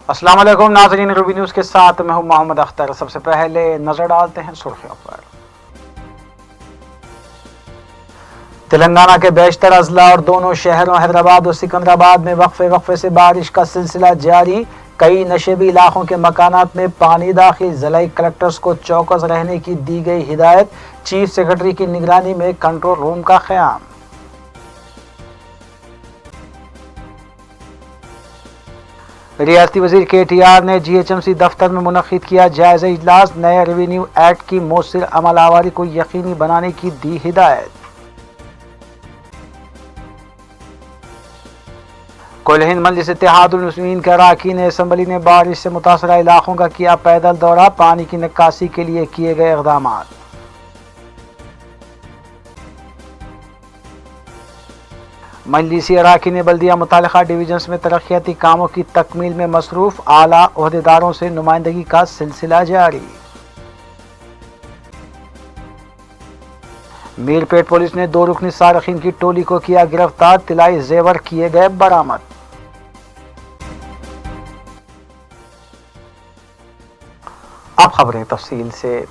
अस्सलाम वालेकुम नाज़रीन, रूबी न्यूज़ के साथ मैं हूं मोहम्मद अख्तर। सबसे पहले नजर डालते हैं सुर्खियों पर। तेलंगाना के बेशतर अजला और दोनों शहरों हैदराबाद और सिकंदराबाद में वक्फे से बारिश का सिलसिला जारी। कई नशेबी इलाकों के मकानात में पानी दाखिल। ज़िला कलेक्टर्स को चौकस रहने की दी गई हिदायत। चीफ सेक्रेटरी की निगरानी में कंट्रोल रूम का क़याम। रियासती वजीर KTR ने GHMC दफ्तर में मुनक्किद किया जायजा इजलास। नए रेवेन्यू एक्ट की मौसर अमल आवारी को यकीनी बनाने की दी हिदायत। कुल हिंद मजलिस इत्तेहादुल मुस्लिमीन के अरकान असम्बली ने बारिश से मुतासरा इलाकों का किया पैदल दौरा। पानी की निकासी के लिए किए गए इक़दाम। मजलिसी अरकान बल्दिया मुतालिका डिवीजन्स में तरक्याती कामों की तकमील में मसरूफ। आला ओहदेदारों से नुमाइंदगी का सिलसिला जारी। मीरपेट पुलिस ने 2 रुकनी सारखीन की टोली को किया गिरफ्तार। तिलाई जेवर किए गए बरामद। अब खबरें तफसील से।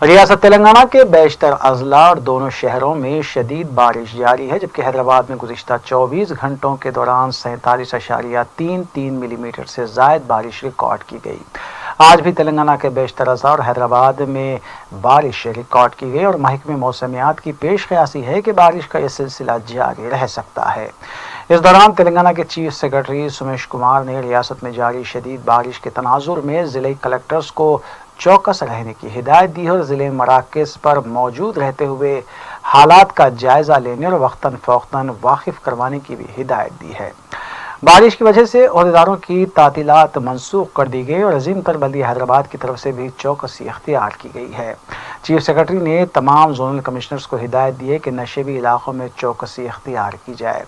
रियासत तेलंगाना के बेशतर अजला और दोनों शहरों में शदीद बारिश जारी है, जबकि हैदराबाद में गुज़िश्ता 24 घंटों के दौरान 47.33 मिलीमीटर से ज़ायद बारिश रिकॉर्ड की गई। आज भी तेलंगाना के बेशतर अजला और हैदराबाद में बारिश रिकॉर्ड की गई और महकमे मौसमियात की पेश क़यासी है कि बारिश का यह सिलसिला जारी रह सकता है। इस दौरान तेलंगाना के चीफ सेक्रेटरी सुमेश कुमार ने रियासत में जारी शदीद बारिश के तनाजुर में ज़िले कलेक्टर्स को चौकस रहने की हिदायत दी और ज़िले मराकज़ पर मौजूद रहते हुए हालात का जायज़ा लेने और वक्तन फ़ौक्तन वाकिफ़ करवाने की भी हिदायत दी है। बारिश की वजह से ओहदेदारों की तातीलात मनसूख कर दी गई और अजीम तर बल्दिया हैदराबाद की तरफ से भी चौकसी इख्तियार की गई है। चीफ सेक्रेटरी ने तमाम जोनल कमिश्नर्स को हिदायत दी है कि नशेबी इलाकों में चौकसी इख्तियार की जाए।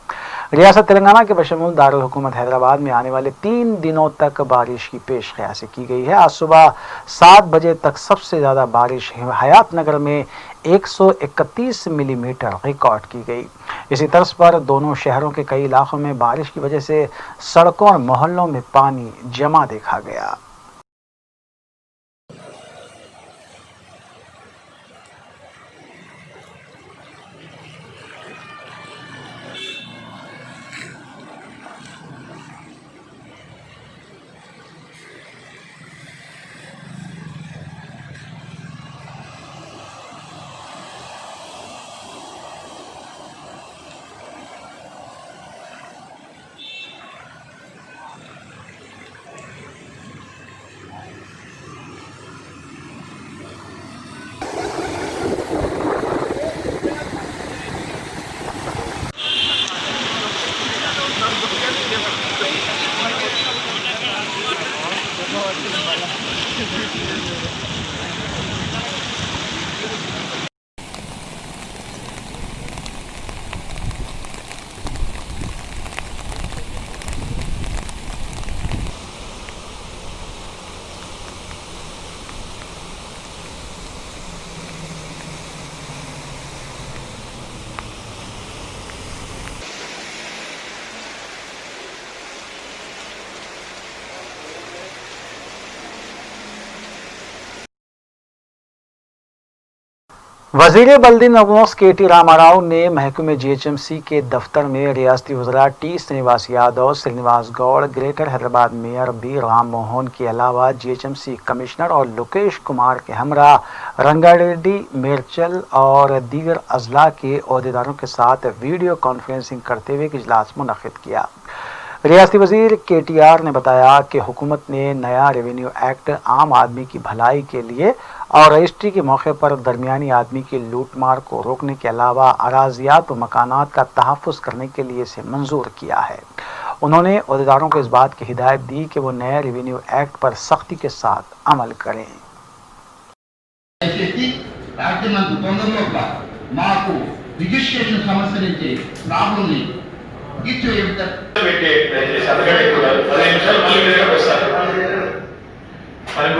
रियासत तेलंगाना के बशमूल दारुल हुकूमत हैदराबाद में आने वाले 3 दिनों तक बारिश की पेश क़यासी की गई है। आज सुबह 7 बजे तक सबसे ज़्यादा बारिश हयात नगर में 131 मिलीमीटर रिकॉर्ड की गई। इसी तर्ज पर दोनों शहरों के कई इलाकों में बारिश की वजह से सड़कों और मोहल्लों में पानी जमा देखा गया। वज़ीर बल्दी नवोस KT रामाराव ने महकमे GHMC के दफ्तर में रियासती वज़रा T Srinivas Yadav, Srinivas Goud, greater Hyderabad mayor B Ram Mohan के अलावा GHMC कमिश्नर और लोकेश कुमार के हमरा रंगारेड्डी, मेरचल और दीगर अजला के ओहदेदारों के साथ वीडियो कॉन्फ्रेंसिंग करते हुए एक इजलास मुनक्किद किया। रियासती वज़ीर KTR ने बताया कि हुकूमत ने नया रेवेन्यू एक्ट आम आदमी की भलाई के लिए और रजिस्ट्री के मौके पर दरमियानी आदमी की लूट मार को रोकने के अलावा अराजियात व मकानात का तहफ़्फ़ुज़ करने के लिए इसे मंजूर किया है। उन्होंने ओहदेदारों को इस बात की हिदायत दी कि वो नए रेवेन्यू एक्ट पर सख्ती के साथ अमल करें।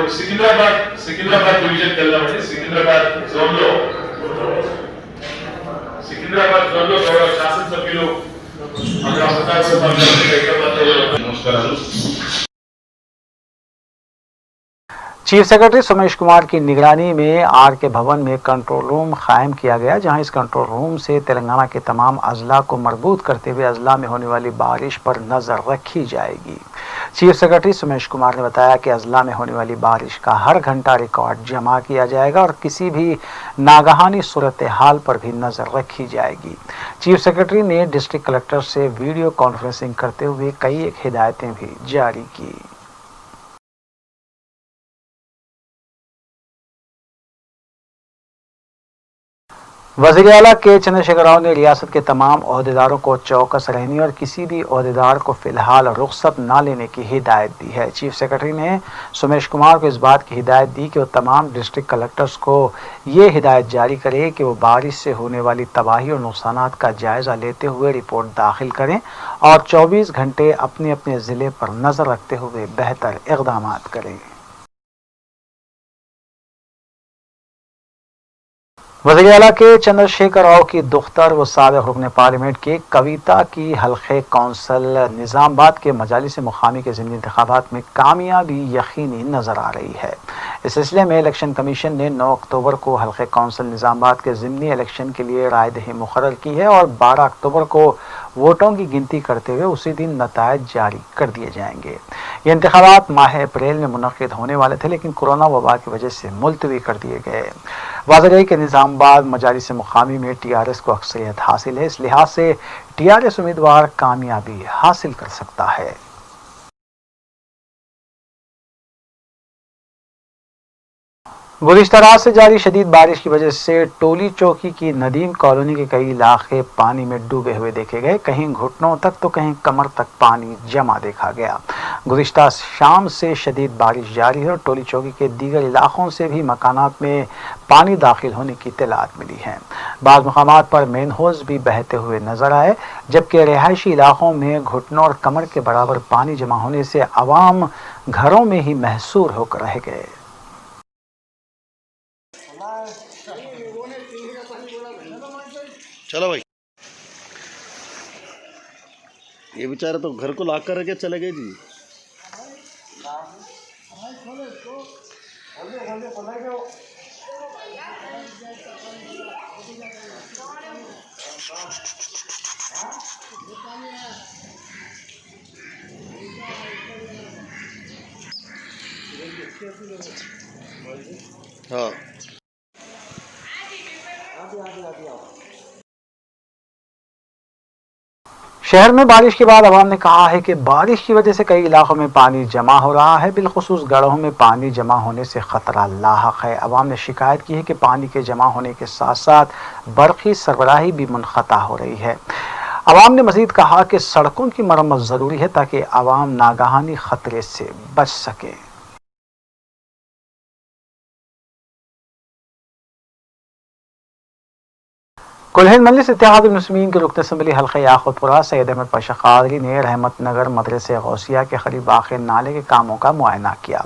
సికింద్రాబాద్ డివిజన్ కి వెళ్దామండి. సికింద్రాబాద్ జోన్ లో గౌరవ శాసనసభ్యులు నమస్కారాలు. چیف سیکرٹری سومیش کمار کی نگرانی میں آر کے بھون میں کنٹرول روم قائم کیا گیا، جہاں اس کنٹرول روم سے تلنگانہ کے تمام اضلاع کو مربوط کرتے ہوئے اضلاع میں ہونے والی بارش پر نظر رکھی جائے گی۔ چیف سیکرٹری سومیش کمار نے بتایا کہ اضلاع میں ہونے والی بارش کا ہر گھنٹہ ریکارڈ جمع کیا جائے گا اور کسی بھی ناگہانی صورتحال پر بھی نظر رکھی جائے گی۔ چیف سیکرٹری نے ڈسٹرکٹ کلکٹر سے ویڈیو کانفرنسنگ کرتے ہوئے کئی ایک ہدایتیں بھی جاری کی۔ وزیر اعلیٰ کے چندر شیکھر راؤ نے ریاست کے تمام عہدیداروں کو چوکس رہنے اور کسی بھی عہدیدار کو فی الحال رخصت نہ لینے کی ہدایت دی ہے۔ چیف سیکرٹری نے سومیش کمار کو اس بات کی ہدایت دی کہ وہ تمام ڈسٹرکٹ کلکٹرز کو یہ ہدایت جاری کرے کہ وہ بارش سے ہونے والی تباہی اور نقصانات کا جائزہ لیتے ہوئے رپورٹ داخل کریں اور 24 گھنٹے اپنے اپنے ضلع پر نظر رکھتے ہوئے بہتر اقدامات کریں۔ وزیر اعلیٰ کے چندر شیکھر راؤ کی دختر و سابق رکن پارلیمنٹ کے کویتا کی حلقہ کونسل نظام آباد کے مجالس مقامی کے ضمنی انتخابات میں کامیابی یقینی نظر آ رہی ہے۔ اس سلسلے میں الیکشن کمیشن نے 9 اکتوبر کو حلقہ کونسل نظام آباد کے ضمنی الیکشن کے لیے رائے دہی مقرر کی ہے اور 12 اکتوبر کو ووٹوں کی گنتی کرتے ہوئے اسی دن نتائج جاری کر دیے جائیں گے۔ یہ انتخابات ماہ اپریل میں منعقد ہونے والے تھے، لیکن کورونا وبا کی وجہ سے ملتوی کر دیے گئے۔ واضح ہے کہ نظام آباد مجالس مقامی میں ٹی آر ایس کو اکثریت حاصل ہے، اس لحاظ سے ٹی آر ایس امیدوار کامیابی حاصل کر سکتا ہے۔ گزشتہ رات سے جاری شدید بارش کی وجہ سے ٹولی چوکی کی ندیم کالونی کے کئی علاقے پانی میں ڈوبے ہوئے دیکھے گئے، کہیں گھٹنوں تک تو کہیں کمر تک پانی جمع دیکھا گیا۔ گزشتہ شام سے شدید بارش جاری ہے اور ٹولی چوکی کے دیگر علاقوں سے بھی مکانات میں پانی داخل ہونے کی اطلاعات ملی ہیں۔ بعض مقامات پر مین ہولز بھی بہتے ہوئے نظر آئے، جبکہ رہائشی علاقوں میں گھٹنوں اور کمر کے برابر پانی جمع ہونے سے عوام گھروں میں ہی محصور ہو کر رہ گئے۔ چلو بھائی، یہ بیچارے تو گھر کو لاک کر کے چلے گئے جی۔ ہاں شہر میں بارش کے بعد عوام نے کہا ہے کہ بارش کی وجہ سے کئی علاقوں میں پانی جمع ہو رہا ہے، بالخصوص گڑھوں میں پانی جمع ہونے سے خطرہ لاحق ہے۔ عوام نے شکایت کی ہے کہ پانی کے جمع ہونے کے ساتھ ساتھ برقی سربراہی بھی منقطع ہو رہی ہے۔ عوام نے مزید کہا کہ سڑکوں کی مرمت ضروری ہے تاکہ عوام ناگہانی خطرے سے بچ سکیں۔ کل ہند مجلس اتحاد المسلمین کے رکن اسمبلی حلقہ یاقوت پورہ سید احمد پاشا قادری نے رحمت نگر مدرسہ غوثیہ کے قریب واقع نالے کے کاموں کا معائنہ کیا۔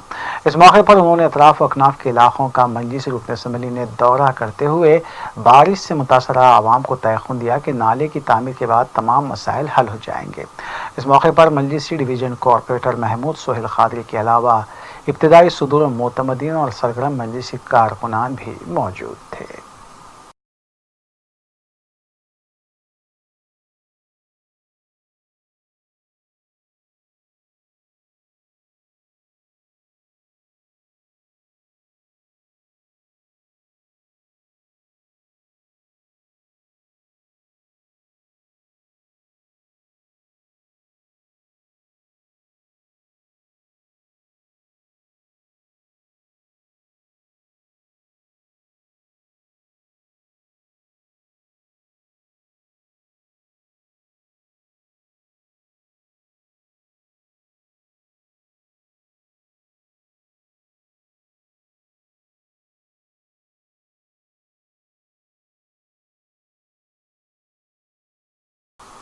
اس موقع پر انہوں نے اطراف و اکناف کے علاقوں کا مجلس رکن اسمبلی نے دورہ کرتے ہوئے بارش سے متاثرہ عوام کو تیقن دیا کہ نالے کی تعمیر کے بعد تمام مسائل حل ہو جائیں گے۔ اس موقع پر مجلسی ڈویژن کارپوریٹر محمود سہیل قادری کے علاوہ ابتدائی صدور معتمدین اور سرگرم مجلسی کارکنان بھی موجود تھے۔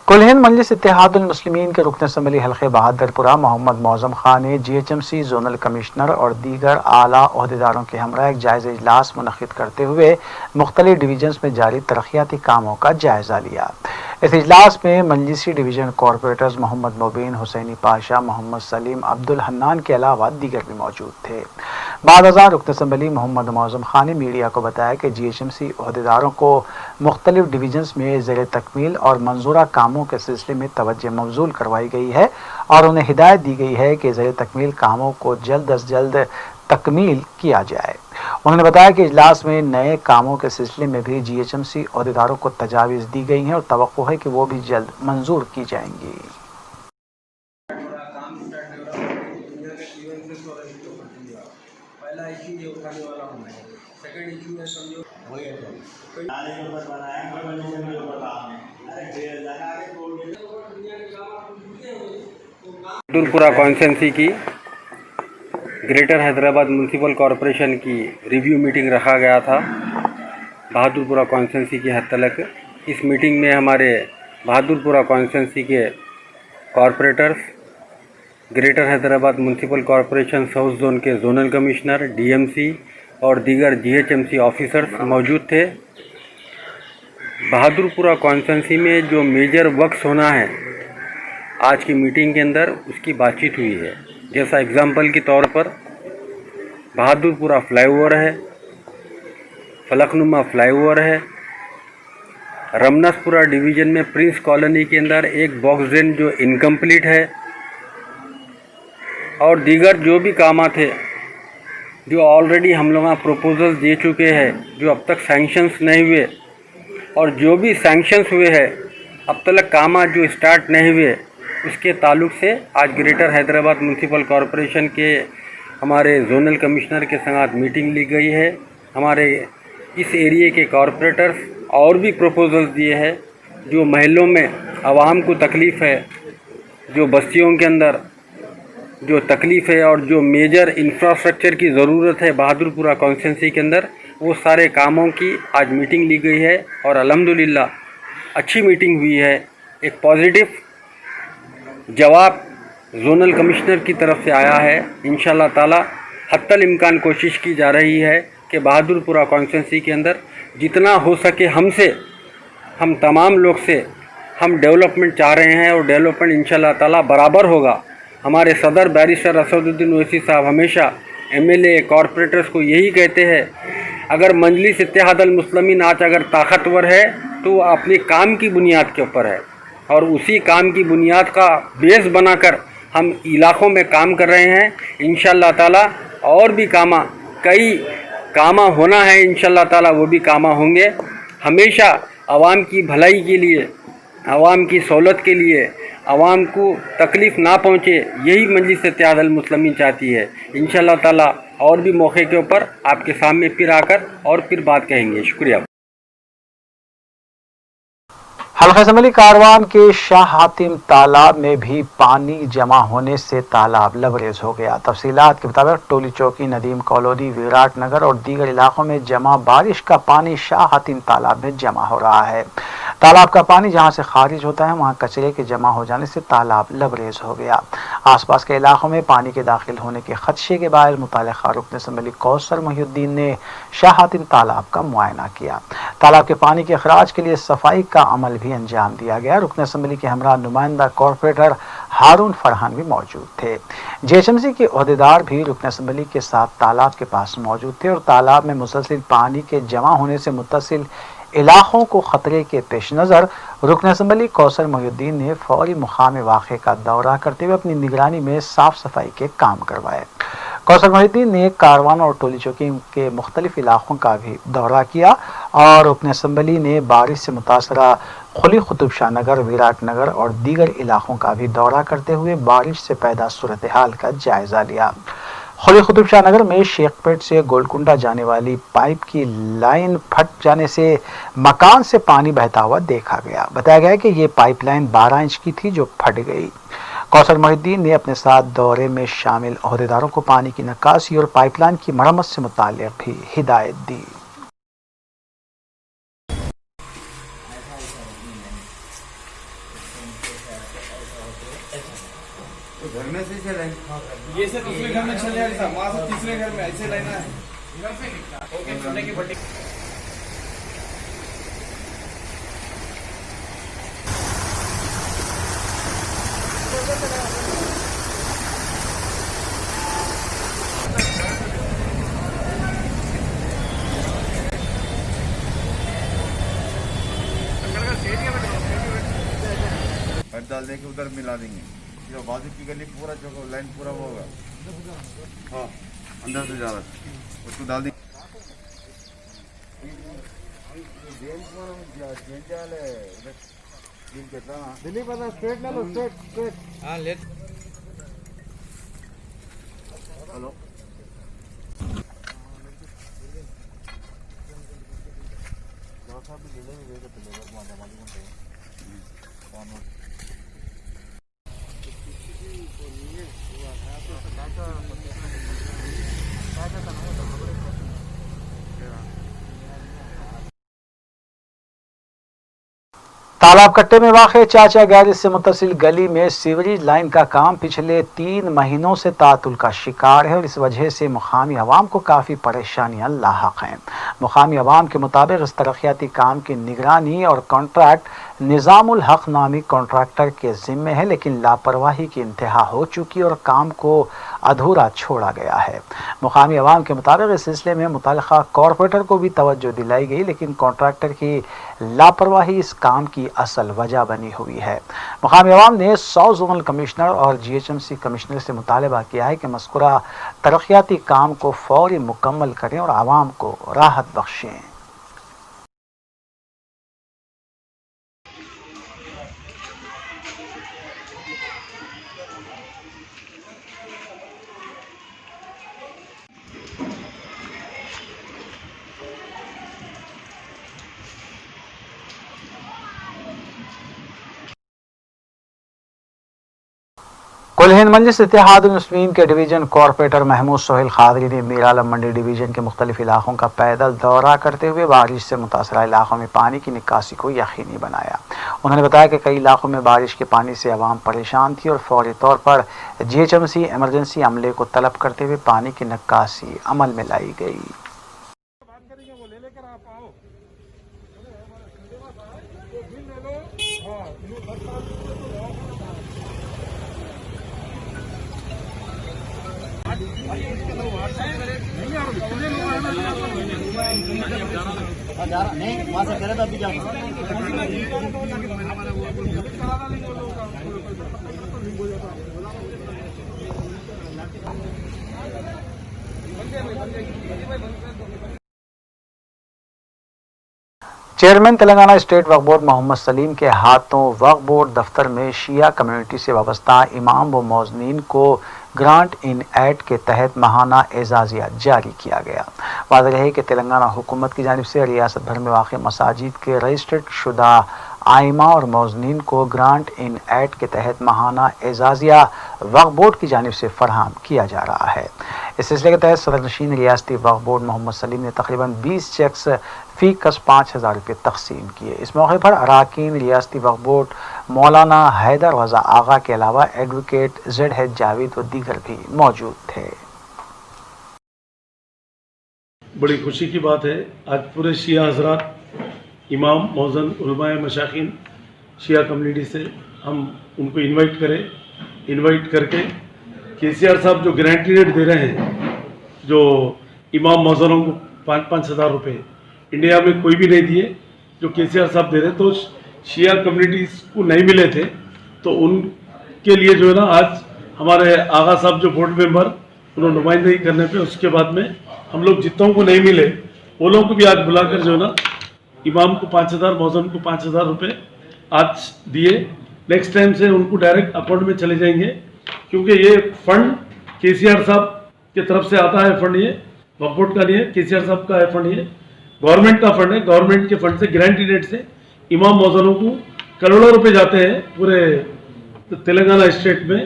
کل ہند مجلس اتحاد المسلمین کے رکن اسمبلی حلقہ بہادر پورہ محمد معظم خان نے G H M C zonal commissioner اور دیگر اعلیٰ عہدیداروں کے ہمراہ ایک جائزہ اجلاس منعقد کرتے ہوئے مختلف ڈویژنز میں جاری ترقیاتی کاموں کا جائزہ لیا۔ اس اجلاس میں مجلسی ڈویژن کارپوریٹرز محمد مبین، حسینی پاشا، محمد سلیم، عبد الحنان کے علاوہ دیگر بھی موجود تھے۔ بعد ازاں رکن اسمبلی محمد معظم خان نے میڈیا کو بتایا کہ GHMC عہدیداروں کو مختلف ڈویژنز میں زیر تکمیل اور منظورہ کاموں کے سلسلے میں توجہ مبذول کروائی گئی ہے اور انہیں ہدایت دی گئی ہے کہ زیر تکمیل کاموں کو جلد از جلد تکمیل کیا جائے۔ انہوں نے بتایا کہ اجلاس میں نئے کاموں کے سلسلے میں بھی GHMC عہدیداروں کو تجاویز دی گئی ہیں اور توقع ہے کہ وہ بھی جلد منظور کی جائیں گی۔ पहला इशू ये उठाने वाला हूँ मैं, सेकंड इशू है समझो वही है बहादुरपुरा कॉन्स्टिट्यूंसी की ग्रेटर हैदराबाद म्यूनसिपल कॉरपोरेशन की रिव्यू मीटिंग रखा गया था बहादुरपुरा कॉन्स्टिट्यूंसी की हद तक। इस मीटिंग में हमारे बहादुरपुरा कॉन्स्टिट्यूंसी के corporators, greater Hyderabad municipal corporation south zone के जोनल कमिश्नर, DMC और दीगर GHMC ऑफिसर्स मौजूद थे। बहादुरपुरा कॉन्स्टिट्यूंसी में जो मेजर वर्क्स होना है आज की मीटिंग के अंदर उसकी बातचीत हुई है। जैसा एग्जाम्पल के तौर पर बहादुरपुरा फ्लाईओवर है, फलकनुमा फ्लाईओवर है, रमनासपुरा डिवीज़न में प्रिंस कॉलोनी के अंदर एक बॉक्स ड्रेन जो इनकम्प्लीट है, और दीगर जो भी काम थे जो ऑलरेडी हम लोग प्रपोजल्स दे चुके हैं जो अब तक सैंक्शंस नहीं हुए, और जो भी सैंक्शंस हुए हैं अब तक काम जो स्टार्ट नहीं हुए उसके ताल्लुक़ से आज ग्रेटर हैदराबाद म्यूनसिपल कॉरपोरेशन के हमारे जोनल कमिश्नर के साथ मीटिंग ली गई है। हमारे इस एरिए के कॉरपोरेटर्स और भी प्रपोजल्स दिए हैं जो महलों में आवाम को तकलीफ़ है, जो बस्तियों के अंदर जो तकलीफ़ है और जो मेजर इंफ्रास्ट्रक्चर की ज़रूरत है बहादुरपुरा कॉन्स्टिट्यूंसी के अंदर, वो सारे कामों की आज मीटिंग ली गई है और अल्हम्दुलिल्लाह अच्छी मीटिंग हुई है। एक पॉजिटिव जवाब जोनल कमिश्नर की तरफ से आया है। इंशाल्लाह ताला हत्तल इम्कान कोशिश की जा रही है कि बहादुरपुरा कॉन्स्टिट्यूंसी के अंदर जितना हो सके हमसे, हम तमाम लोग से हम डेवलपमेंट चाह रहे हैं और डेवलपमेंट इंशाल्लाह ताला बराबर होगा। हमारे सदर बैरिस्टर असदुद्दीन ओवैसी साहब हमेशा MLA कॉरपोरेटर्स को यही कहते हैं, अगर मजलिस इत्तेहादुल मुस्लिमीन आज अगर ताकतवर है तो वो अपने काम की बुनियाद के ऊपर है, और उसी काम की बुनियाद का बेस बनाकर हम इलाक़ों में काम कर रहे हैं। इंशाल्लाह ताला और भी कई कामा होना है, इंशाल्लाह ताला वो भी कामा होंगे। हमेशा आवाम की भलाई के लिए, आवाम की सहूलत के लिए, आवाम को तकलीफ़ ना पहुँचे, यही मजलिस इत्तेहादुल मुस्लिमीन चाहती है। इंशाल्लाह ताला और भी मौके के ऊपर आपके सामने फिर आकर और फिर बात कहेंगे। शुक्रिया। हल्का असम्बली कारवान के शाह हातिम तालाब में भी पानी जमा होने से तालाब लबरेज हो गया। तफसीलात के मुताबिक टोली चौकी, नदीम कॉलोनी, विराट नगर और दीगर इलाकों में जमा बारिश का पानी शाह हातिम तालाब में जमा हो रहा है। तालाब का पानी जहां से खारिज होता है वहां कचरे के जमा हो जाने से तालाब लबरेज हो गया। आसपास के इलाकों में पानी के दाखिल होने के खदशे के बायस मुतल्लिका रुकन असम्बली कौसर मोहिउद्दीन ने शाह हातिम तालाब का मुआयना किया। तालाब के पानी के अखराज के लिए सफाई का अमल भी अंजाम दिया गया। रुकन असम्बली के हमरा नुमाइंदा कॉरपोरेटर हारून फरहान भी मौजूद थे। GHMC के अहदेदार भी रुकन असम्बली के साथ तालाब के पास मौजूद थे और तालाब में मुसलसिल पानी के जमा होने से मुत्तसिल इलाकों को खतरे के पेश नज़र रुकन असम्बली कौसर मोहिउद्दीन ने फौरी मुकाम वाक़े का दौरा करते हुए अपनी निगरानी में साफ सफाई के काम करवाए। कौसर मोहिउद्दीन ने कारवान और टोली चौकी के मुख्तलिफ इलाकों का भी दौरा किया और रुकन असम्बली ने बारिश से मुतासरा खुली कुतुब शाह नगर, विराट नगर और दीगर इलाकों का भी दौरा करते हुए बारिश से पैदा सूरत हाल का जायजा लिया। खुली कुतुब शाह नगर में शेखपेट से गोलकुंडा जाने वाली पाइप की लाइन फट जाने से मकान से पानी बहता हुआ देखा गया। बताया गया कि ये पाइपलाइन 12 इंच की थी जो फट गई। कौसर मोहिउद्दीन ने अपने साथ दौरे में शामिल अहदेदारों को पानी की निकासी और पाइपलाइन की मरम्मत से मुताल्लिक़ भी हिदायत दी। घर में से चले ये से दूसरे घर में चले ऐसा वहां से तीसरे घर में ऐसे लेना है घर से निकला ओके चलने की बट्टी डाल देंगे, उधर मिला देंगे। जो बाजू की गली पूरा जो लाइन पूरा वो होगा, हाँ अंदर से जा रहा था, उसको डाल देंगे। दिल्ली पर स्ट्रेट ले लो, स्ट्रेट। हाँ ले हेलो तालाब कट्टे में वाक़ चाचा गैरेज से मुत्तसिल गली में सीवरेज लाइन का काम पिछले 3 महीनों से तातुल का शिकार है और इस वजह से मुकामी अवाम को काफ़ी परेशानियां लाहक हैं। मुकामी अवाम के मुताबिक इस तरक्याती काम की निगरानी और कॉन्ट्रैक्ट निज़ामुल हक नामी कॉन्ट्रैक्टर के ज़िम्मे है, लेकिन लापरवाही की इंतहा हो चुकी और काम को अधूरा छोड़ा गया है। मुकामी अवाम के मुताबिक इस सिलसिले में मुतल्लिक़ा कॉरपोरेटर को भी तवज्जो दिलाई गई, लेकिन कॉन्ट्रैक्टर की लापरवाही इस काम की असल वजह बनी हुई है। मुकामी अवाम ने 100 जोनल कमिश्नर और GHMC कमिश्नर से मुतालबा किया है कि मज़कूरा तरक्याती काम को फौरी मुकम्मल करें और आवाम को राहत बख्शें। कुल हिंद मजलिस इत्तेहादुल मुस्लिमीन के डिवीज़न कॉरपोरेटर महमूद सोहेल खादरी ने मीर आलम मंडी डिवीज़न के मुख्तलिफ इलाकों का पैदल दौरा करते हुए बारिश से मुतासरा इलाकों में पानी की निकासी को यकीनी बनाया। उन्होंने बताया कि कई इलाकों में बारिश के पानी से आवाम परेशान थी और फौरी तौर पर GHMC इमरजेंसी अमले को तलब करते हुए पानी की निकासी अमल में लाई गई। नहीं वहाँ से करे तो अभी जा चेयरमैन तेलंगाना स्टेट वक्फ बोर्ड मोहम्मद सलीम के हाथों वक्फ बोर्ड दफ्तर में शिया कम्युनिटी से वाबस्ता इमाम व मौज़नीन को ग्रांट इन एड के तहत माहाना एजाजिया जारी किया गया। वाज़ेह है कि तेलंगाना हुकूमत की जानिब से रियासत भर में वाक़ मसाजिद के रजिस्टर्ड शुदा आइमा और मौज़नीन को ग्रांट इन एड के तहत माहाना एजाजिया वक्फ बोर्ड की जानिब से फराहम किया जा रहा है। इस सिलसिले के तहत सदरनशीन रियासती वक्फ बोर्ड मोहम्मद सलीम ने तकरीबन 20 चेक्स फ़ी कस 5,000 रुपये तकसीम किए। इस मौके पर अराकीन रियासती वक्फ बोर्ड मौलाना हैदर रज़ा आगा के अलावा एडवोकेट ZH जावेद व दीगर भी मौजूद थे। बड़ी खुशी की बात है, आज पूरे शिया हज़रात, इमाम, मौज़न, उलमाए, मशाखीन शिया कम्युनिटी से हम उनको इनवाइट करके KCR साहब जो गारंटी रेट दे रहे हैं, जो इमाम मौज़नों को 5-5 हज़ार रुपये इंडिया में कोई भी नहीं दिए, जो KCR साहब दे रहे, तो शिया कम्युनिटीज़ को नहीं मिले थे, तो उनके लिए जो है ना आज हमारे आगा साहब जो बोर्ड मेंबर उन्होंने नुमाइंदगी करने पे, उसके बाद में हम लोग जितनों को नहीं मिले वो लोगों को भी आज बुलाकर जो है ना इमाम को 5,000, मौज़न को 5,000 रुपये आज दिए। नेक्स्ट टाइम से उनको डायरेक्ट अकाउंट में चले जाएंगे, क्योंकि ये फंड KCR साहब की तरफ से आता है। फंड ये वक्फ बोर्ड का नहीं है, KCR साहब का है फंड, ये गवर्नमेंट का फंड है। गवर्नमेंट के फंड से गारंटी रेट से इमाम मौज़नों को करोड़ों रुपए जाते हैं पूरे तेलंगाना स्टेट में।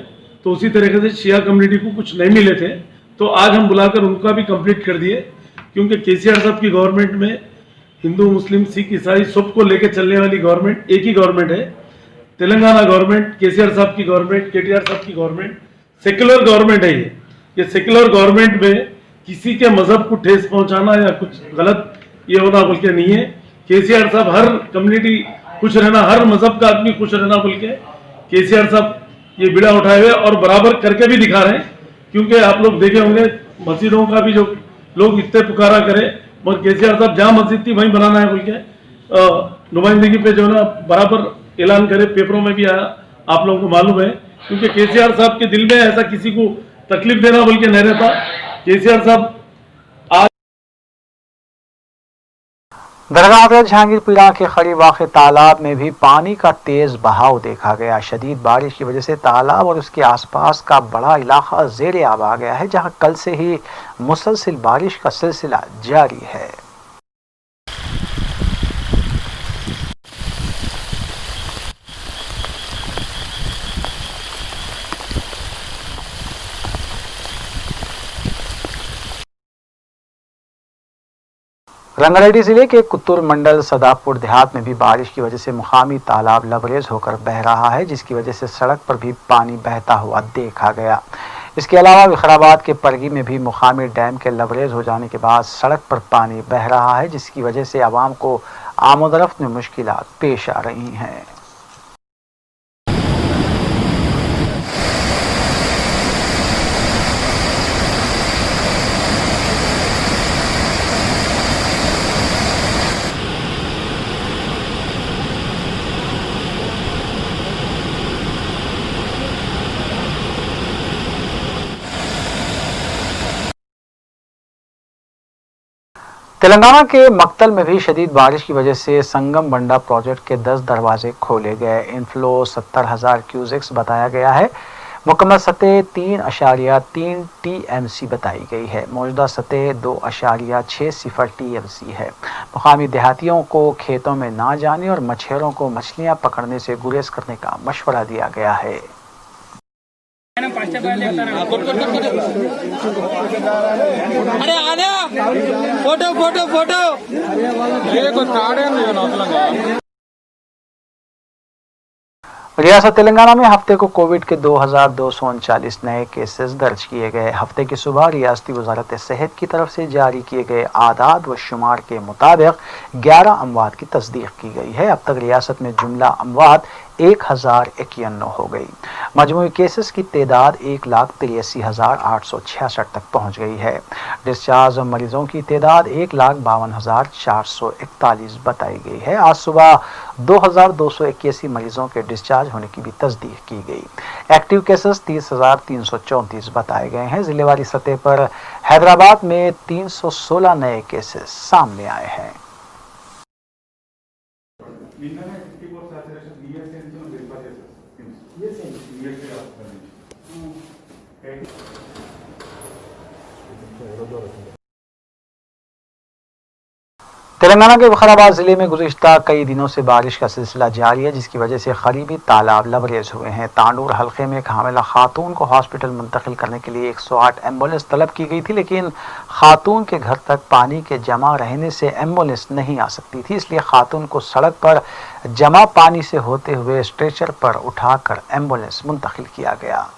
तो उसी तरीके से शिया कम्युनिटी को कुछ नहीं मिले थे, तो आज हम बुलाकर उनका भी कंप्लीट कर दिए, क्योंकि KCR साहब की गवर्नमेंट में हिंदू, मुस्लिम, सिख, ईसाई सबको लेकर चलने वाली गवर्नमेंट एक ही गवर्नमेंट है। तेलंगाना गवर्नमेंट, KCR साहब की गवर्नमेंट, KTR साहब की गवर्नमेंट सेक्युलर गवर्नमेंट है। ये सेक्युलर गवर्नमेंट में किसी के मजहब को ठेस पहुंचाना या कुछ गलत ये होना बोल के नहीं है। KCR साहब हर कम्युनिटी खुश रहना, हर मजहब का आदमी खुश रहना बोल के KCR साहब ये बीड़ा उठाए हुए और बराबर करके भी दिखा रहे हैं। क्योंकि आप लोग देखे होंगे मस्जिदों का भी जो लोग इतने पुकारा करे, मगर KCR साहब जहाँ मस्जिद थी वहीं बनाना है बोल के नुमाइंदगी पे जो है ना बराबर ऐलान करे, पेपरों में भी आया आप लोगों को मालूम है, क्योंकि केसीआर साहब के दिल में ऐसा किसी को तकलीफ देना बल्कि नहीं रहता। केसीआर साहब दरगाह हज़रत जहांगीरपीरा के करीब वाक़े तालाब में भी पानी का तेज बहाव देखा गया। शदीद बारिश की वजह से तालाब और उसके आसपास का बड़ा इलाका ज़ेरे आब आ गया है, जहां कल से ही मुसलसिल बारिश का सिलसिला जारी है। रंगारेड्डी जिले के कुत्तूर मंडल सदापुर देहात में भी बारिश की वजह से मुकामी तालाब लबरेज होकर बह रहा है, जिसकी वजह से सड़क पर भी पानी बहता हुआ देखा गया। इसके अलावा विखराबाद के परगी में भी मुकामी डैम के लबरेज हो जाने के बाद सड़क पर पानी बह रहा है, जिसकी वजह से आवाम को आमदरफ्त में मुश्किलात पेश आ रही हैं। तेलंगाना के मक्तल में भी शदीद बारिश की वजह से संगम बंडा प्रोजेक्ट के 10 दरवाजे खोले गए। इनफ्लो 70,000 क्यूसेक्स बताया गया है। मुकम्मल सतह 3.3 TMC बताई गई है। मौजूदा सतह 2.60 TMC है। मुकामी देहातियों को खेतों में ना जाने और मछेरों को मछलियां पकड़ने से गुरेज करने का मशवरा दिया गया है। अरे आना फोटो फोटो फोटो रियासत तेलंगाना में हफ्ते को कोविड के 2,239 नए केसेस दर्ज किए गए। हफ्ते की सुबह रियासती वजारत सेहत की तरफ से जारी किए गए आदाद व शुमार के मुताबिक 11 अमवात की तस्दीक की गई है। अब तक रियासत में जुमला अमवात 1051 हो गई। मजमूई केसेस की तादाद 1,83,866 तक पहुंच गई है। डिस्चार्ज मरीजों की तादाद 1,52,441 बताई गई है। आज सुबह 2,281 मरीजों के डिस्चार्ज होने की भी तस्दीक की गई। एक्टिव केसेस 30,334 बताए गए हैं। जिलेवारी सतह पर हैदराबाद में 316 नए केसेस सामने आए हैं। तेलंगाना के विखराबाद जिले में गुज़िश्ता कई दिनों से बारिश का सिलसिला जारी है, जिसकी वजह से करीबी तालाब लबरेज हुए हैं। तांडूर हल्के में एक हामिला खातून को हॉस्पिटल मुंतकिल करने के लिए 108 एम्बुलेंस तलब की गई थी, लेकिन खातून के घर तक पानी के जमा रहने से एम्बुलेंस नहीं आ सकती थी। इसलिए खातून को सड़क पर जमा पानी से होते हुए स्ट्रेचर पर उठाकर एम्बुलेंस मुंतकिल किया गया।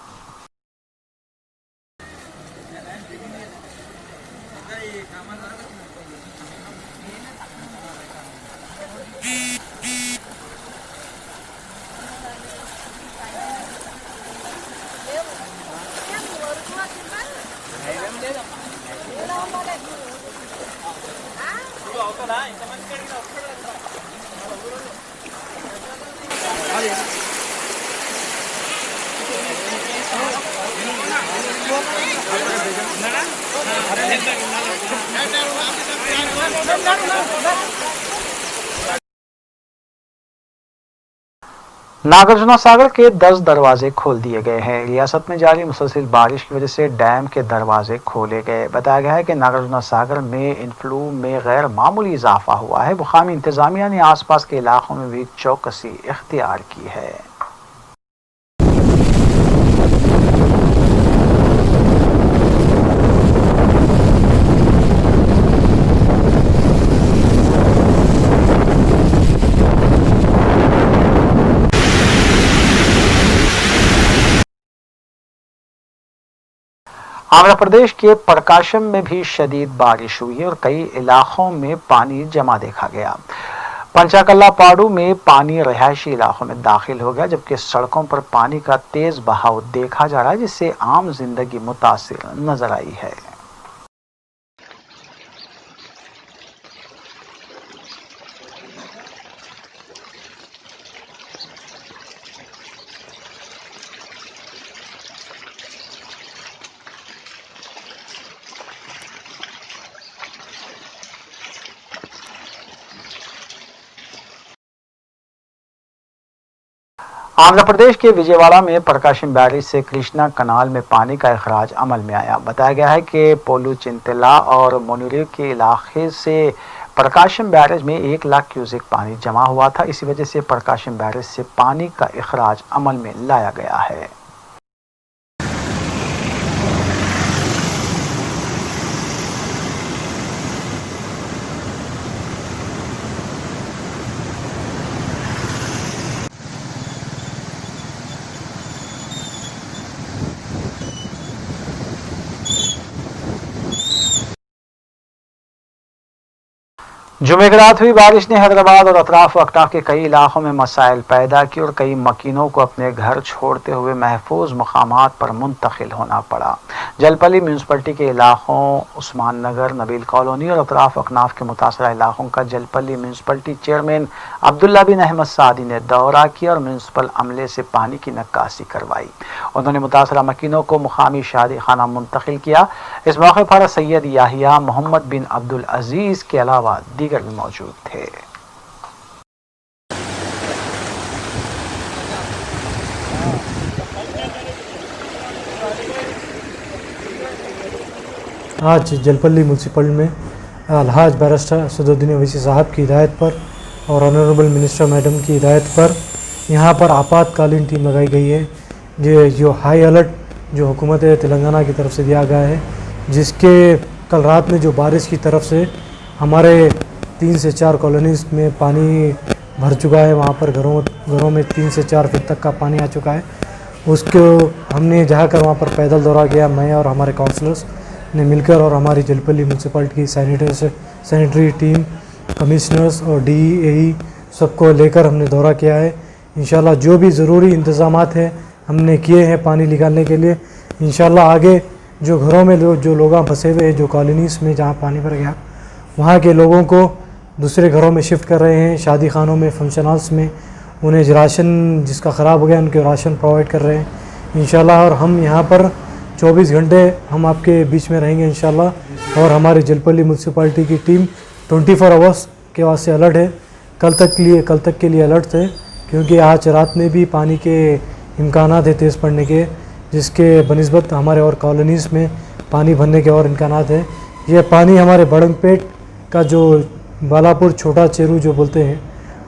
नागार्जुना सागर के 10 दरवाजे खोल दिए गए हैं। रियासत में जारी मुसलसिल बारिश की वजह से डैम के दरवाजे खोले गए। बताया गया है कि नागार्जुना सागर में इनफ्लू में गैर मामूली इजाफा हुआ है। मुकामी इंतजामिया ने आसपास के इलाकों में भी चौकसी इख्तियार की है। आंध्र प्रदेश के प्रकाशम में भी शदीद बारिश हुई है और कई इलाकों में पानी जमा देखा गया। पंचाकल्लापाडू में पानी रिहायशी इलाकों में दाखिल हो गया, जबकि सड़कों पर पानी का तेज बहाव देखा जा रहा है, जिससे आम जिंदगी मुतासिर नजर आई है। आंध्र प्रदेश के विजयवाड़ा में प्रकाशम बैरेज से कृष्णा कनाल में पानी का अखराज अमल में आया। बताया गया है कि पोलू चिंतला और मोनुरे के इलाके से प्रकाशम बैरेज में 1 लाख क्यूसेक पानी जमा हुआ था। इसी वजह से प्रकाशम बैरेज से पानी का अखराज अमल में लाया गया है। जुमे की रात हुई बारिश ने हैदराबाद और अतराफ अकनाफ के कई इलाकों में मसाइल पैदा की और कई मकीनों को अपने घर छोड़ते हुए महफूज मकामात पर मुंतकिल होना पड़ा। जलपली म्यूनसिपलिटी के इलाकों उस्मान नगर, नबील कॉलोनी और अतराफ अकनाफ के मुतासरा इलाकों का जलपली म्यूनसिपलिटी चेयरमैन अब्दुल्ला बिन अहमद सादी ने दौरा किया और म्यूनसिपल अमले से पानी की नक्कासी करवाई। उन्होंने मुतासरा मकीनों को मुकामी शादी खाना मुंतकिल किया। इस मौके पर सैयद याहिया, मोहम्मद बिन अब्दुल अजीज के अलावा दीगर भी मौजूद थे। आज जलपली म्यूनसिपल में अलहाज बैरिस्टर सदुद्दीन ओवैसी साहब की हिदायत पर और ऑनरेबल मिनिस्टर मैडम की हिदायत पर यहाँ पर आपातकालीन टीम लगाई गई है। ये जो हाई अलर्ट जो हुकूमत तेलंगाना की तरफ से दिया गया है, जिसके कल रात में जो बारिश की तरफ से हमारे 3 से 4 कॉलोनीज़ में पानी भर चुका है। वहाँ पर घरों में 3 से 4 फीट तक का पानी आ चुका है। उसको हमने जाकर वहाँ पर पैदल दौरा किया, मैं और हमारे काउंसलर्स ने मिलकर, और हमारी जलपली म्यूनसिपलिटी की सैनिटरी टीम, कमिश्नर्स और DEAE सबको लेकर हमने दौरा किया है। इंशाल्लाह जो भी ज़रूरी इंतज़ामात हैं हमने किए हैं पानी निकालने के लिए। इंशाल्लाह आगे जो घरों में जो लोग फंसे हुए हैं, जो कॉलोनीज़ में जहाँ पानी भर गया, वहाँ के लोगों को दूसरे घरों में शिफ्ट कर रहे हैं। शादी खानों में, फंक्शन हॉल्स में उन्हें राशन जिसका ख़राब हो गया उनके राशन प्रोवाइड कर रहे हैं इंशाल्लाह। और हम यहाँ पर 24 घंटे हम आपके बीच में रहेंगे इंशाल्लाह। और हमारी जलपली म्यूनसिपलिटी की टीम 24 आवर्स के वास्ते अलर्ट है। कल तक के लिए अलर्ट थे, क्योंकि आज रात में भी पानी के इम्कानात है तेज़ पड़ने के, जिसके बनिस्बत हमारे और कॉलोनीज़ में पानी भरने के और इम्कानात है। ये पानी हमारे बड़ंगपेट का जो बालापुर छोटा चेरू जो बोलते हैं,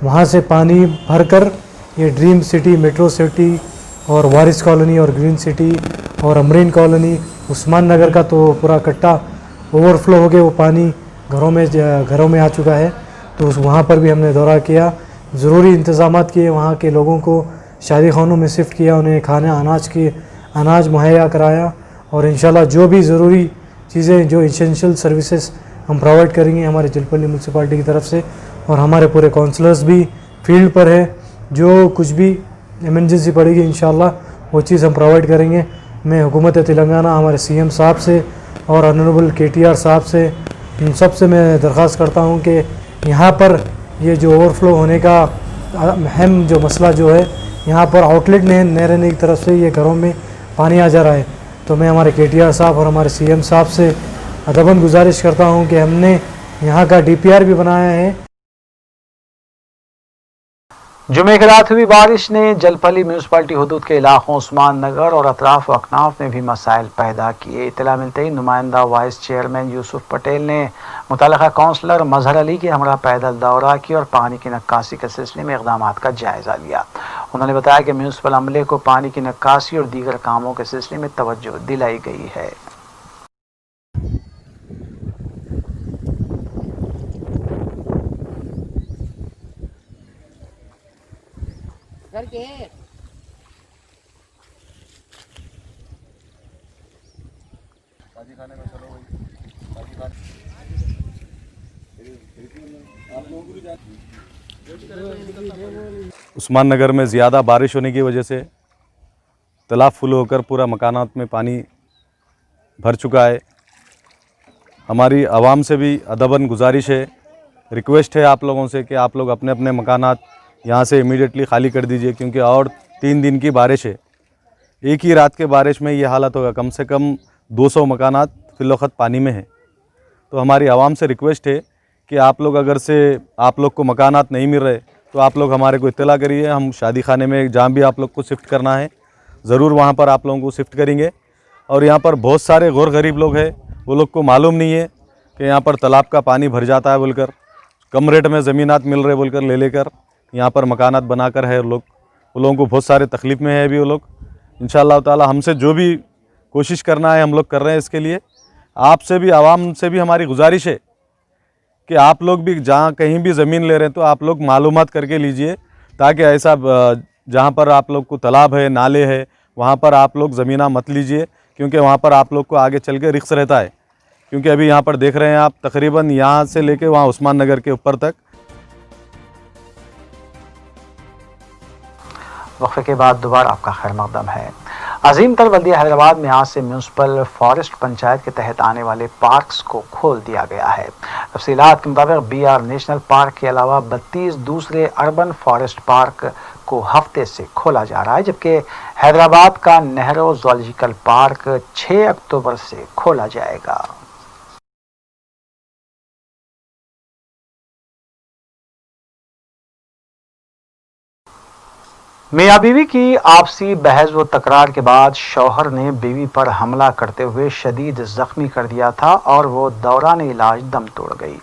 वहाँ से पानी भरकर ये ड्रीम सिटी, मेट्रो सिटी और वारिस कॉलोनी और ग्रीन सिटी और अमरीन कॉलोनी, उस्मान नगर का तो पूरा कट्टा ओवरफ्लो हो गया, वो पानी घरों में आ चुका है। तो वहाँ पर भी हमने दौरा किया, ज़रूरी इंतज़ामात किए, वहाँ के लोगों को शादी खानों में शिफ्ट किया, उन्हें खाना अनाज मुहैया कराया। और इंशाल्लाह जो भी ज़रूरी चीज़ें, जो इसेंशियल सर्विसेज हम प्रोवाइड करेंगे हमारे जलपली म्यूनसिपलिटी की तरफ से। और हमारे पूरे काउंसलर्स भी फील्ड पर है, जो कुछ भी इमरजेंसी पड़ेगी इंशाल्लाह वो चीज़ हम प्रोवाइड करेंगे। मैं हुकूमत तेलंगाना, हमारे CM साहब से और ऑनरेबल KTR साहब से, इन सब से मैं दरख्वास्त करता हूँ कि यहाँ पर ये जो ओवरफ्लो होने का अहम जो मसला जो है, यहाँ पर आउटलेट नहीं रहने की तरफ से ये घरों में पानी आ जा रहा है। तो मैं हमारे KTR साहब और हमारे CM साहब से अदबन गुजारिश करता हूँ कि हमने यहाँ का DPR भी बनाया है। जुमे की रात हुई बारिश ने जलपली म्यूनसिपलिटी हुदूद के इलाकों उस्मान नगर और अतराफ अकनाफ में भी मसाइल पैदा किए। इत्तला मिलते ही नुमाइंदा वाइस चेयरमैन यूसुफ पटेल ने मुतल्लिका काउंसलर मजहर अली के हमरा पैदल दौरा किया और पानी की नक्कासी के सिलसिले में इक़दामात का जायज़ा लिया। उन्होंने बताया कि म्यूनसिपल अमले को पानी की नक्कासी और दीगर कामों के सिलसिले में तवज्जो दिलाई गई है। उस्मान नगर में ज़्यादा बारिश होने की वजह से तालाब फुल होकर पूरा मकानात में पानी भर चुका है। हमारी आवाम से भी अदबन गुजारिश है, रिक्वेस्ट है आप लोगों से कि आप लोग अपने अपने मकानात यहाँ से इमीडिएटली खाली कर दीजिए, क्योंकि और 3 दिन की बारिश है। एक ही रात के बारिश में ये हालत होगा, कम से कम 200 मकानात फिलवक्त पानी में है। तो हमारी आवाम से रिक्वेस्ट है कि आप लोग अगर से आप लोग को मकानात नहीं मिल रहे तो आप लोग हमारे को इत्तला करिए। हम शादी खाने में जहाँ भी आप लोग को शिफ्ट करना है ज़रूर वहाँ पर आप लोगों को शिफ्ट करेंगे। और यहाँ पर बहुत सारे गौर गरीब लोग हैं, वो लोग को मालूम नहीं है कि यहाँ पर तालाब का पानी भर जाता है बोलकर, कम रेट में ज़मीनात मिल रहे बोलकर ले लेकर यहाँ पर मकानात बनाकर है लोग। वो लोगों को बहुत सारे तकलीफ़ में है अभी वो लोग। इंशाअल्लाह ताला हमसे जो भी कोशिश करना है हम लोग कर रहे हैं इसके लिए। आपसे भी, आवाम से भी हमारी गुजारिश है कि आप लोग भी जहाँ कहीं भी ज़मीन ले रहे हैं तो आप लोग मालूमात करके लीजिए, ताकि ऐसा जहाँ पर आप लोग को तालाब है, नाले है, वहाँ पर आप लोग ज़मीना मत लीजिए, क्योंकि वहाँ पर आप लोग को आगे चल के रिस्क रहता है। क्योंकि अभी यहाँ पर देख रहे हैं आप, तकरीबन यहाँ से लेके वहाँ उस्मान नगर के ऊपर तक। वक्फे के बाद दोबारा आपका खैर मकदम है। अजीम तर बल्दिया हैदराबाद में आज से म्यूनसिपल फॉरेस्ट पंचायत के तहत आने वाले पार्क्स को खोल दिया गया है। तफसीलात के मुताबिक BR नेशनल पार्क के अलावा 32 दूसरे अर्बन फॉरेस्ट पार्क को हफ्ते से खोला जा रहा है, जबकि हैदराबाद का नेहरू ज़ूलॉजिकल पार्क 6 अक्टूबर से खोला जाएगा। मियां बीवी की आपसी बहस व तकरार के बाद शौहर ने बीवी पर हमला करते हुए शदीद जख्मी कर दिया था और वो दौरान इलाज दम तोड़ गई।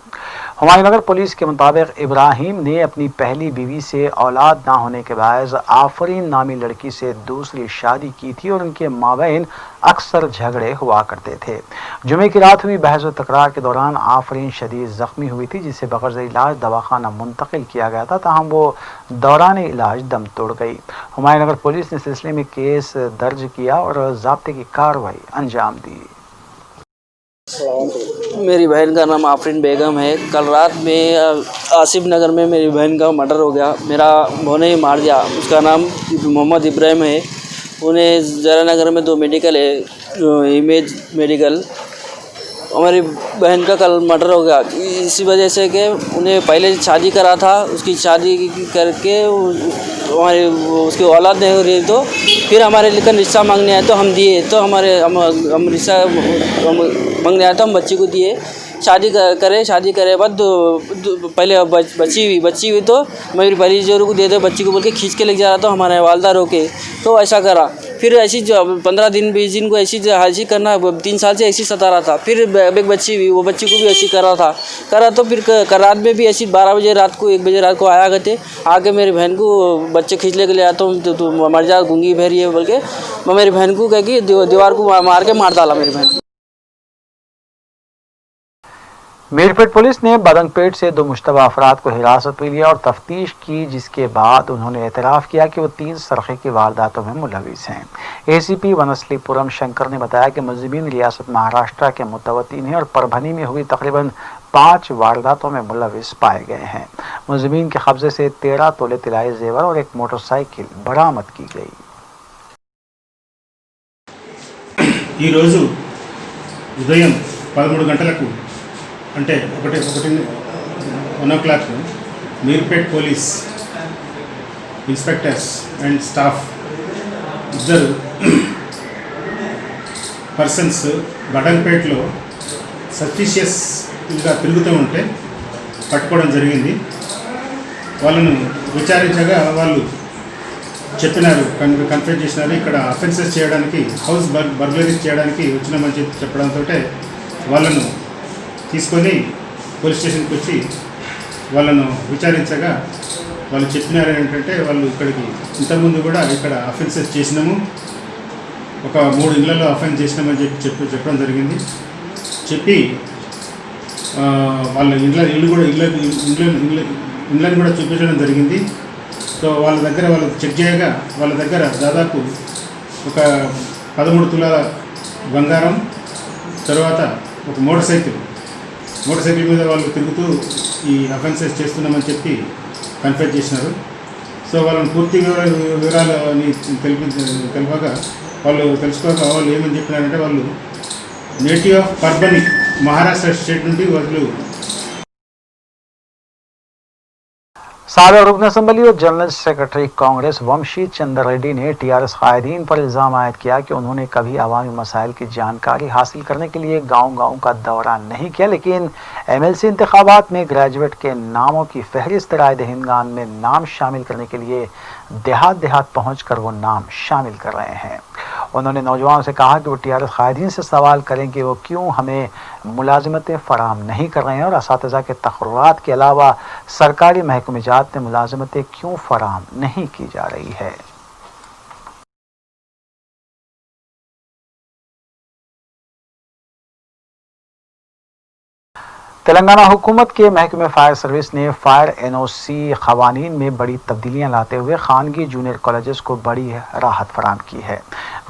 हुमायूंनगर पुलिस के मुताबिक इब्राहिम ने अपनी पहली बीवी से औलाद ना होने के बायस आफरीन नामी लड़की से दूसरी शादी की थी और उनके माबैन अक्सर झगड़े हुआ करते थे। जुमे की रात हुई बहस व तकरार के दौरान आफरीन शदीद जख्मी हुई थी, जिसे बगैर इलाज दवाखाना मुंतकिल किया गया था, ताहम वो दौरान इलाज दम तोड़ गई। हुमायूंनगर पुलिस ने सिलसिले में केस दर्ज किया और ज़ाब्ते की कार्रवाई अंजाम दी। मेरी बहन का नाम आफरीन बेगम है। कल रात में आसिफ नगर में मेरी बहन का मर्डर हो गया। मेरा भोने ही मार दिया। उसका नाम मोहम्मद इब्राहिम है। उन्हें जरा नगर में 2 मेडिकल है, इमेज मेडिकल। हमारी बहन का कल मर्डर हो गया इसी वजह से कि उन्हें पहले शादी करा था, उसकी शादी करके हमारे उसकी औलाद नहीं हो रही, तो फिर हमारे लेकर रिश्ता मांगने आए तो हम दिए। तो हम रिश्ता मांगने आए तो हम बच्ची को दिए। शादी करे बाद पहले बच्ची हुई तो मेरी पहली जोरू को दे दो, बच्ची को बोल के खींच के लेके जा रहा था हमारे वालदा रोके, तो ऐसा करा। फिर ऐसी 15 दिन 20 दिन को ऐसी करना, 3 साल से ऐसी सता रहा था। फिर एक बच्ची हुई, वो बच्ची को भी ऐसी करा तो फिर रात में भी ऐसी 12 बजे रात को 1 बजे रात को आया करते, आके मेरी बहन को बच्चे खींच ले के ले आता हूँ तो मर जा, गूंगी बहरी है बोल के मैं मेरी बहन को कह के दीवार को मार के मार डाला मेरी बहन। मीरपेट पुलिस ने बदंगपेट से 2 मुश्तबा अफराद को हिरासत में लिया और तफ्तीश की, जिसके बाद उन्होंने एतराफ़ किया कि वो 3 सरक़े की वारदातों में मुलविस हैं। ACP वनस्लीपुरम शंकर ने बताया कि मुलज़िमीन रियासत महाराष्ट्र के मुतवत्तिन हैं और परभनी में हुई तकरीबन 5 वारदातों में मुलविस पाए गए हैं। मुलज़िमीन के कब्जे से 13 तोले तिलाई जेवर और एक मोटरसाइकिल बरामद की गई। उदయం 13 గంటలకు అంటే 1 o'clock Meerpet police inspectors and staff ఇద్దరు పర్సన్స్ బడంపేట్లో సస్పిషియస్గా తిరుగుతూ ఉంటే పట్టుకోవడం జరిగింది. వాళ్ళను విచారించగా వాళ్ళు చెప్పినారు, కన్ఫెస్ చేసినారు ఇక్కడ అఫెన్సెస్ చేయడానికి, హౌస్ బర్గ్లరీస్ చేయడానికి వచ్చినామని చెప్పడంతో వాళ్ళను తీసుకొని పోలీస్ స్టేషన్కి వచ్చి వాళ్ళను విచారించగా వాళ్ళు చెప్పినారు ఏంటంటే వాళ్ళు ఇక్కడికి ఇంతకుముందు కూడా ఇక్కడ అఫెన్సెస్ చేసినాము, ఒక 3 ఇళ్లలో అఫెన్స్ చేసినామని చెప్పడం జరిగింది. చెప్పి వాళ్ళ ఇళ్ళని కూడా చూపించడం జరిగింది. సో వాళ్ళ దగ్గర వాళ్ళు చెక్ చేయగా వాళ్ళ దగ్గర దాదాపు ఒక 13 తులాల బంగారం, తర్వాత ఒక మోటార్ సైకిల్ మీద వాళ్ళు తిరుగుతూ ఈ అఫెన్సెస్ చేస్తున్నామని చెప్పి కన్ఫెస్ చేసినారు. సో వాళ్ళని పూర్తి వివరాలని తెలిపగా వాళ్ళు తెలుసుకోక వాళ్ళు ఏమని చెప్పినారంటే వాళ్ళు native of Parbhani Maharashtra state నుండి వాళ్ళు साबिक रुकन असम्बली और जनरल सेक्रेटरी कांग्रेस वंशी चंद्र रेड्डी ने टीआरएस कायदीन पर इल्ज़ाम आयद किया कि उन्होंने कभी अवामी मसाइल की जानकारी हासिल करने के लिए गाँव-गाँव का दौरा नहीं किया, लेकिन MLC इंतखाबात में ग्रेजुएट के नामों की फहरिस्त राय दहिंदगान में नाम शामिल करने के लिए देहात देहात पहुंचकर वो नाम शामिल कर रहे हैं। उन्होंने नौजवानों से कहा कि वो टीआरएस कायदीन से सवाल करें कि वो क्यों हमें मुलाजिमतें फराहम नहीं कर रहे हैं और असातिज़ा के तक़र्रुरात के अलावा सरकारी महकमेजात में मुलाजिमतें क्यों फराहम नहीं की जा रही है। तेलंगाना हुकूमत के महकमे फायर सर्विस ने फायर NOC क़वानीन में बड़ी तब्दीलियां लाते हुए खानगी जूनियर कॉलेजेस को बड़ी राहत फराहम की है।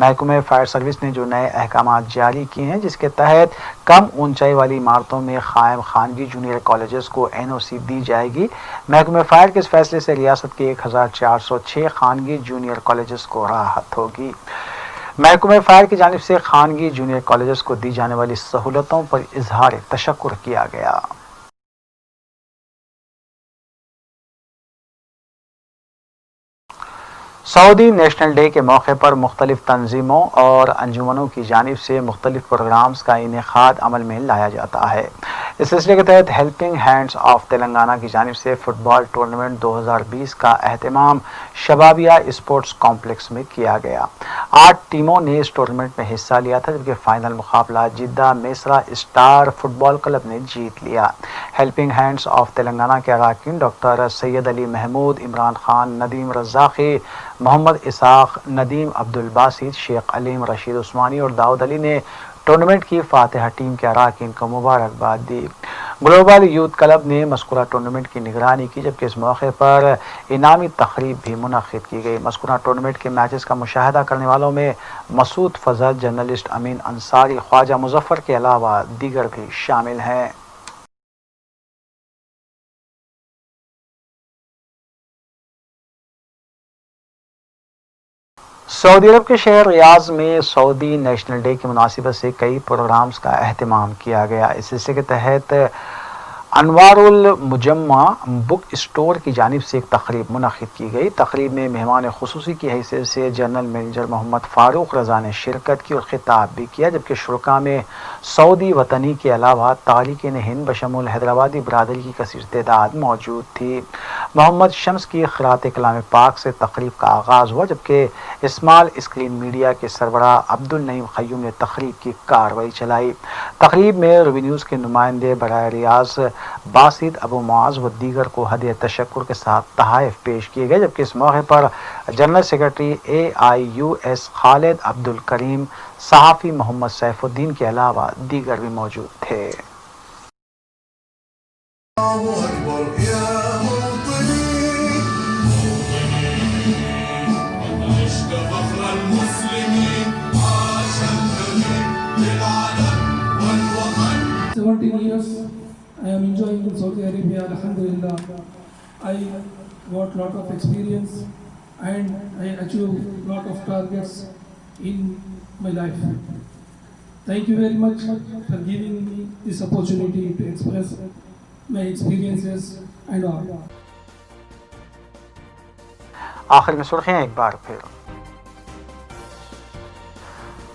महकमे फायर सर्विस ने जो नए अहकाम जारी किए हैं, जिसके तहत कम ऊंचाई वाली इमारतों में कायम खानगी जूनियर कॉलेजेस को NOC दी जाएगी। महकमे फायर के इस फैसले से रियासत के 1406 खानगी जूनियर कॉलेजेस को राहत होगी। महकमे फायर की जानिब से खानगी जूनियर कॉलेजेस को दी जाने वाली सहूलतों पर इजहार तशक्कुर किया गया। सऊदी नेशनल डे के मौके पर मुख्तलिफ तंजीमों और अंजुमनों की जानिब से मुख्तलिफ प्रोग्राम्स का इनेकाद अमल में लाया जाता है। इस सिलसिले के तहत हेल्पिंग हैंड्स ऑफ तेलंगाना की जानिब से फुटबॉल टूर्नामेंट 2020 का एहतमाम शबाबिया स्पोर्ट्स कॉम्प्लेक्स में किया गया। 8 टीमों ने इस टूर्नामेंट में हिस्सा लिया था, जबकि फाइनल मुकाबला जिद्दा मेसरा स्टार फुटबॉल क्लब ने जीत लिया। हेल्पिंग हैंड्स ऑफ तेलंगाना के अरकान डॉक्टर सैयद अली महमूद, इमरान खान, नदीम रज़ाक़ी, मोहम्मद इसाक, नदीम अब्दुल बासित, शेख अलीम, रशीद उस्मानी और दाऊद अली ने टूर्नामेंट की फातिहा टीम के अरकान को मुबारकबाद दी। ग्लोबल यूथ क्लब ने मस्कुरा टूर्नामेंट की निगरानी की, जबकि इस मौके पर इनामी तकरीब भी मुनक्किद की गई। मस्कुरा टूर्नामेंट के मैचेस का मुशाहदा करने वालों में मसूद फजल, जर्नलिस्ट अमीन अंसारी, ख्वाजा मुजफ्फर के अलावा दीगर भी शामिल हैं। सऊदी अरब के शहर रियाज में सऊदी नेशनल डे की मुनासिबत से कई प्रोग्राम्स का एहतमाम किया गया। इस सिलसिले के तहत अनवारुल मुजम्मा बुक स्टोर की जानिब से एक तकरीब मुनक्किद की गई। तकरीब में मेहमान खुसूसी की हैसियत से जनरल मैनेजर मोहम्मद फारूक रज़ा ने शिरकत की और खिताब भी किया, जबकि शुरका में सऊदी वतनी के अलावा तारिकीन हिंद बशमूल हैदराबादी बरादरी की कसीर तादाद मौजूद थी। मोहम्मद शम्स की क़िरात कलाम पाक से तकरीब का आगाज़ हुआ, जबकि स्मॉल स्क्रीन मीडिया के सरबराह अब्दुल नईम क़य्यूम ने तकरीब की कार्रवाई चलाई। तकरीब में रेवेन्यूज़ के नुमाइंदे बराए रियाज बासित अबू मुआज़ व दीगर को हदिया तशक्कुर के साथ तहाइफ पेश किए गए, जबकि इस मौके पर general secretary AIUS Khalid Abdul Karim, सहाफ़ी मोहम्मद सैफुद्दीन के अलावा दीगर भी मौजूद थे। I am enjoying in Saudi Arabia, alhamdulillah. I got lot of experience and I achieved lot of targets in my life. Thank you very much for giving me this opportunity to express my experiences and all. आखिर में सुर्खियां एक बार फिर।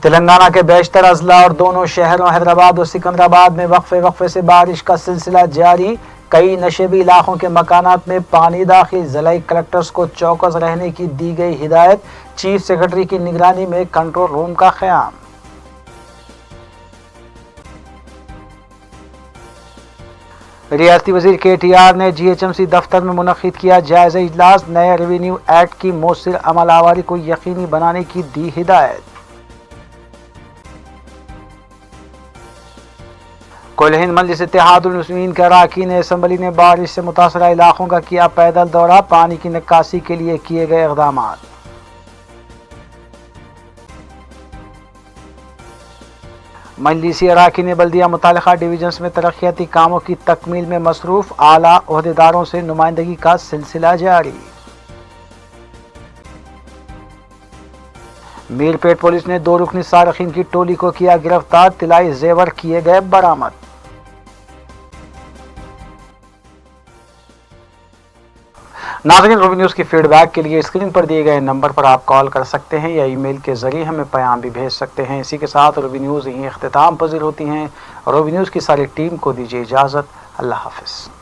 तेलंगाना के बेशतर अजला और दोनों शहरों हैदराबाद और सिकंदराबाद में वक्फे से बारिश का सिलसिला जारी। कई नशेबी इलाकों के मकानात में पानी दाखिल। ज़िला कलेक्टर्स को चौकस रहने की दी गई हिदायत। चीफ सेक्रेटरी की निगरानी में कंट्रोल रूम का क़याम। रियासती वज़ीर KTR ने GHMC दफ्तर में मुनक्किद किया जायज़ा इजलास। नए रेवेन्यू एक्ट की मौसर अमल आवारी को यकीनी बनाने की दी हिदायत। कुल हिंद मजलिस इत्तेहादुल मुस्लिमीन के अरकान असम्बली ने बारिश से मुतासरा इलाकों का किया पैदल दौरा। पानी की निकासी के लिए किए गए इक़दाम। मजलिसी अरकान बल्दिया मुतालिका डिवीजन्स में तरक्याती कामों की तकमील में मसरूफ़। आला ओहदेदारों से नुमाइंदगी का सिलसिला जारी। मीरपेट पुलिस ने 2 रुकनी सारखीन की टोली को किया गिरफ्तार। तिलाई जेवर किए गए बरामद। नाज़रीन, रूबी न्यूज़ की फीडबैक के लिए स्क्रीन पर दिए गए नंबर पर आप कॉल कर सकते हैं या ईमेल के ज़रिए हमें पैगाम भी भेज सकते हैं। इसी के साथ रूबी न्यूज़ यहीं इख्तिताम पज़ीर होती हैं। रूबी न्यूज़ की सारी टीम को दीजिए इजाज़त। अल्लाह हाफ़िज़।